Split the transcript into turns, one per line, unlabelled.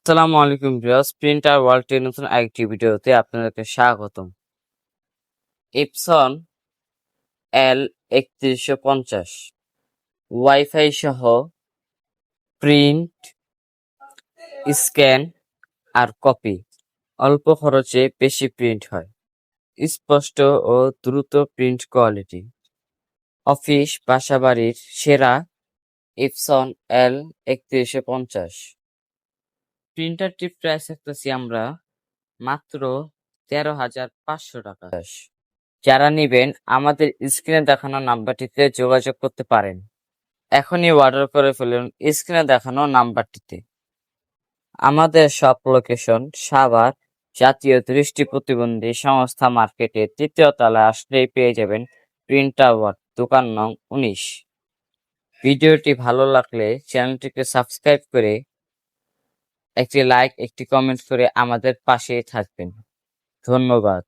আসসালামু আলাইকুম viewers, printer ওয়ার্ল্ডের নতুন আরেকটি ভিডিওতে আপনাদেরকে স্বাগতম। এপসন L3150 ওয়াইফাই সহ প্রিন্ট, স্ক্যান আর কপি। অল্প খরচে বেশি প্রিন্ট হয়, স্পষ্ট ও দ্রুত প্রিন্ট কোয়ালিটি। অফিস বাসাবাড়ির সেরা এপসন L3150 প্রিন্টারটির প্রাইস রাখতেছি আমরা মাত্র 13,500 টাকা। যারা নিবেন আমাদের স্ক্রিনে দেখানো নাম্বারটিতে যোগাযোগ করতে পারেন। এখনই অর্ডার করে ফেলুন স্ক্রিনে দেখানো নাম্বারটিতে। আমাদের সব লোকেশন সাভার জাতীয় দৃষ্টি প্রতিবন্ধী সংস্থা মার্কেটের ৩য় তলায় আসলেই পেয়ে যাবেন প্রিন্ট টাওয়ার, দোকান নং 19। ভিডিওটি ভালো লাগলে চ্যানেলটিকে সাবস্ক্রাইব করে একটি লাইক, একটি কমেন্ট করে আমাদের পাশেই থাকবেন। ধন্যবাদ।